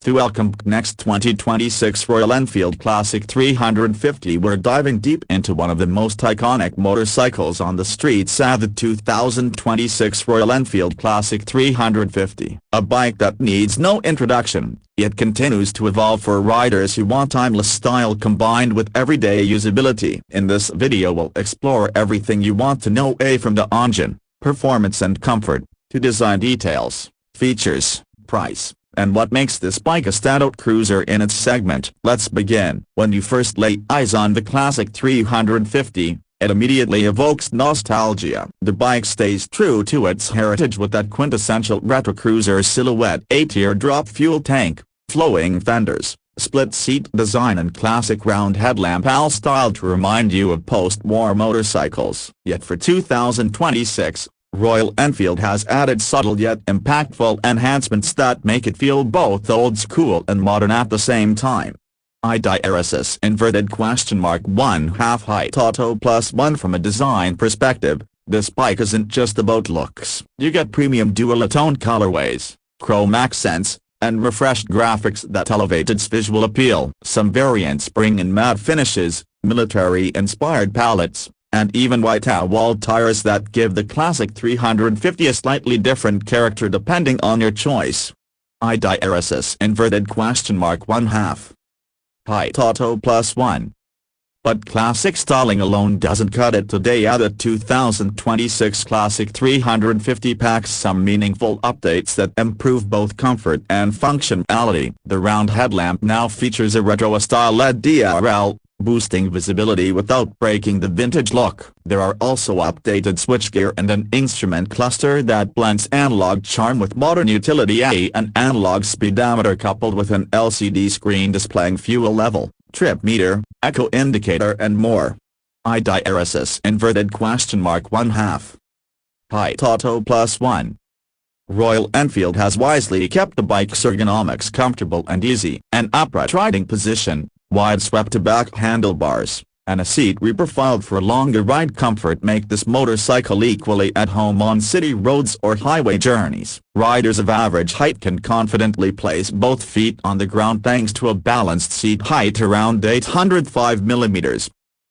To welcome next 2026 Royal Enfield Classic 350, we're diving deep into one of the most iconic motorcycles on the streets at the 2026 Royal Enfield Classic 350. A bike that needs no introduction, yet continues to evolve for riders who want timeless style combined with everyday usability. In this video we'll explore everything you want to know, from the engine, performance and comfort, to design details, features, price, and what makes this bike a standout cruiser in its segment. Let's begin. When you first lay eyes on the Classic 350, it immediately evokes nostalgia. The bike stays true to its heritage with that quintessential retro cruiser silhouette, a teardrop fuel tank, flowing fenders, split-seat design and classic round headlamp, all styled to remind you of post-war motorcycles. Yet for 2026, Royal Enfield has added subtle yet impactful enhancements that make it feel both old school and modern at the same time. IDRSS (1/2 height auto +1). From a design perspective, this bike isn't just about looks. You get premium dual-tone colorways, chrome accents, and refreshed graphics that elevate its visual appeal. Some variants bring in matte finishes, military-inspired palettes, and even white wall tires that give the Classic 350 a slightly different character depending on your choice. IDRSS (1/2 height auto +1). But classic styling alone doesn't cut it today. The 2026 Classic 350 packs some meaningful updates that improve both comfort and functionality. The round headlamp now features a retro-style LED DRL, boosting visibility without breaking the vintage look. There are also updated switchgear and an instrument cluster that blends analog charm with modern utility. An analog speedometer coupled with an LCD screen displaying fuel level, trip meter, echo indicator and more. IDRSS (1/2 height auto +1). Royal Enfield has wisely kept the bike's ergonomics comfortable and easy. An upright riding position, wide swept-back handlebars, and a seat reprofiled for longer ride comfort make this motorcycle equally at home on city roads or highway journeys. Riders of average height can confidently place both feet on the ground thanks to a balanced seat height around 805 mm.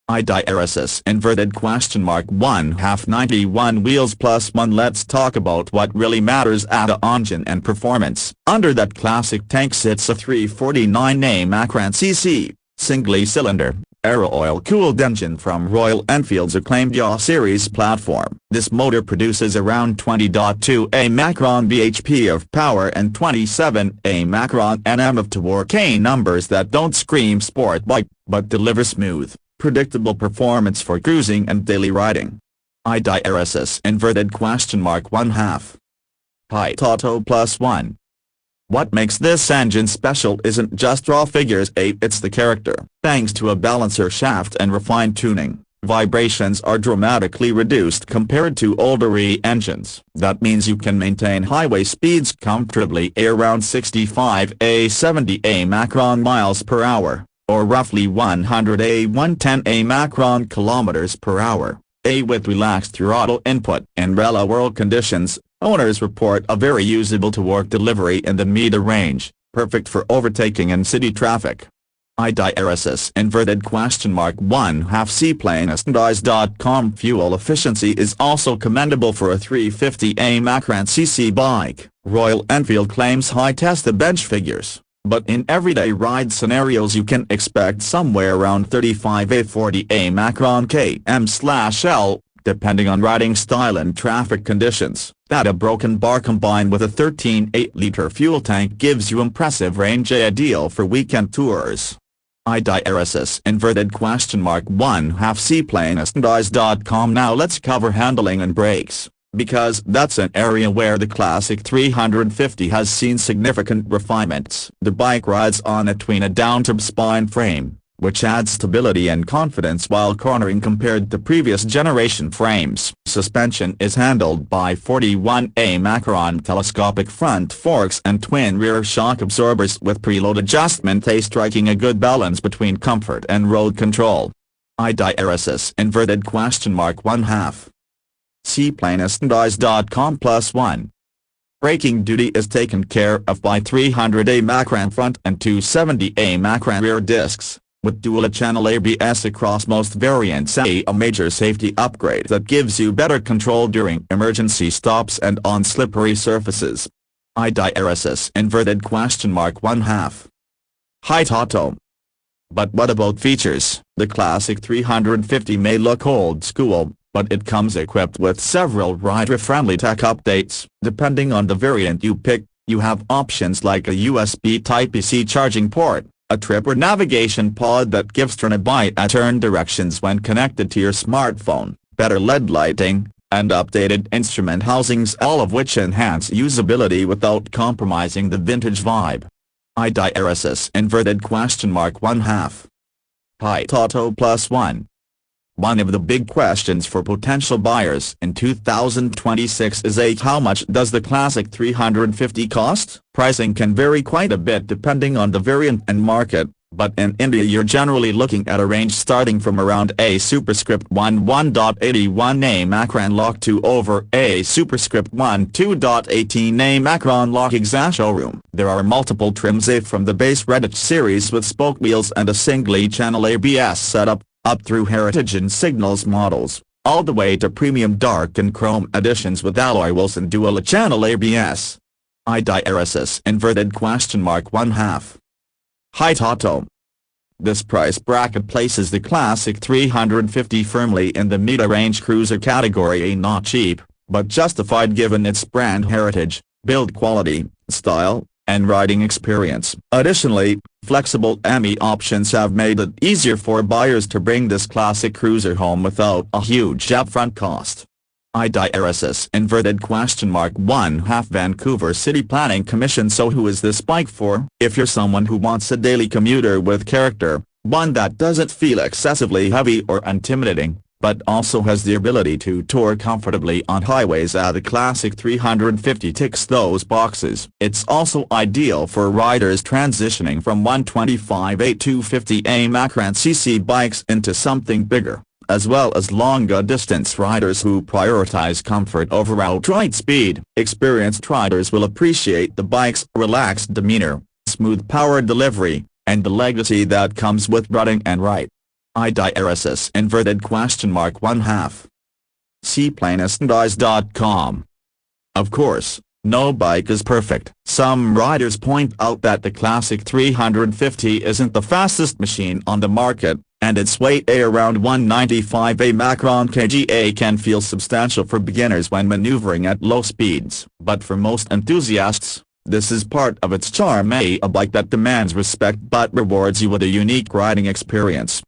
IDRSS (1/2 91 wheels +1). Let's talk about what really matters at the engine and performance. Under that classic tank sits a 349 Macron cc, single-cylinder, aero-oil-cooled engine from Royal Enfield's acclaimed yaw series platform. This motor produces around 20.2 Macron bhp of power and 27 Macron Nm of torque, numbers that don't scream sport bike, but deliver smooth, predictable performance for cruising and daily riding. IDRSS (1/2 height auto +1). What makes this engine special isn't just raw figures, it's the character. Thanks to a balancer shaft and refined tuning, vibrations are dramatically reduced compared to older engines. That means you can maintain highway speeds comfortably around 65–70 Macron miles per hour, or roughly 110 Macron kilometers per hour, with relaxed throttle input. In real-world conditions, owners report a very usable torque delivery in the meter range, perfect for overtaking in city traffic. IDRSS (1/2 seplane.com). Fuel efficiency is also commendable for a 350 Macron cc bike. Royal Enfield claims high-test the bench figures, but in everyday ride scenarios you can expect somewhere around 35–40 Macron km/L, depending on riding style and traffic conditions. That a broken bar combined with a 13.8-liter fuel tank gives you impressive range, ideal for weekend tours. IDRSS (1/2 seplane.com). Now let's cover handling and brakes, because that's an area where the Classic 350 has seen significant refinements. The bike rides on a down-tube spine frame, which adds stability and confidence while cornering compared to previous generation frames. Suspension is handled by 41 Macron telescopic front forks and twin rear shock absorbers with preload adjustment, striking a good balance between comfort and road control. IDRSS (1/2 seplane.com +1). Braking duty is taken care of by 300A Macran front and 270A Macran rear discs, with dual-channel ABS across most variants, a major safety upgrade that gives you better control during emergency stops and on slippery surfaces. IDRSS inverted question mark 1/2. Height auto. But what about features? The Classic 350 may look old school, but it comes equipped with several rider-friendly tech updates. Depending on the variant you pick, you have options like a USB Type-C charging port, a trip or navigation pod that gives turn-by-turn directions when connected to your smartphone, better LED lighting, and updated instrument housings, all of which enhance usability without compromising the vintage vibe. IDRSS inverted question mark 1/2. Height auto +1. One of the big questions for potential buyers in 2026 is how much does the Classic 350 cost? Pricing can vary quite a bit depending on the variant and market, but in India you're generally looking at a range starting from around a superscript 1.81A Macran lock to over a superscript 2.18A Macran lock. Exact showroom. There are multiple trims from the base Reddit series with spoke wheels and a singly channel ABS setup, up through Heritage and Signals models, all the way to premium dark and chrome editions with alloy wheels and dual-channel ABS. IDRSS inverted question mark 1/2. Height auto. This price bracket places the Classic 350 firmly in the mid-range cruiser category, not cheap, but justified given its brand heritage, build quality, style, and riding experience. Additionally, flexible ME options have made it easier for buyers to bring this classic cruiser home without a huge upfront cost. IDRSS inverted question mark 1/2 Vancouver City Planning Commission. So who is this bike for? If you're someone who wants a daily commuter with character, one that doesn't feel excessively heavy or intimidating, but also has the ability to tour comfortably on highways, the Classic 350 ticks those boxes. It's also ideal for riders transitioning from 125A 250A Macran cc bikes into something bigger, as well as longer distance riders who prioritize comfort over outright speed. Experienced riders will appreciate the bike's relaxed demeanor, smooth power delivery, and the legacy that comes with running and ride. IDRSS inverted question mark 1/2. Seaplanestandies.com. Of course, no bike is perfect. Some riders point out that the Classic 350 isn't the fastest machine on the market, and its weight around 195A Macron kg can feel substantial for beginners when maneuvering at low speeds. But for most enthusiasts, this is part of its charm, a bike that demands respect but rewards you with a unique riding experience.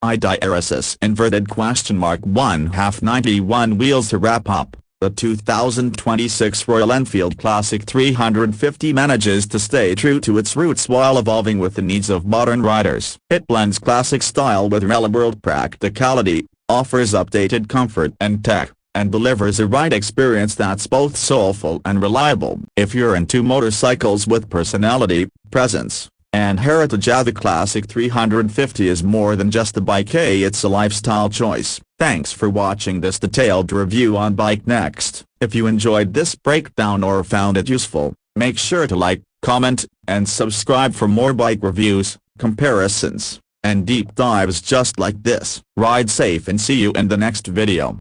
IDRSS inverted question mark 1/2 91 wheels. To wrap up, the 2026 Royal Enfield Classic 350 manages to stay true to its roots while evolving with the needs of modern riders. It blends classic style with real-world practicality, offers updated comfort and tech, and delivers a ride experience that's both soulful and reliable. If you're into motorcycles with personality, presence, and heritage, the Classic 350 is more than just a bike, it's a lifestyle choice. Thanks for watching this detailed review on Bike Next. If you enjoyed this breakdown or found it useful, make sure to like, comment, and subscribe for more bike reviews, comparisons, and deep dives just like this. Ride safe and see you in the next video.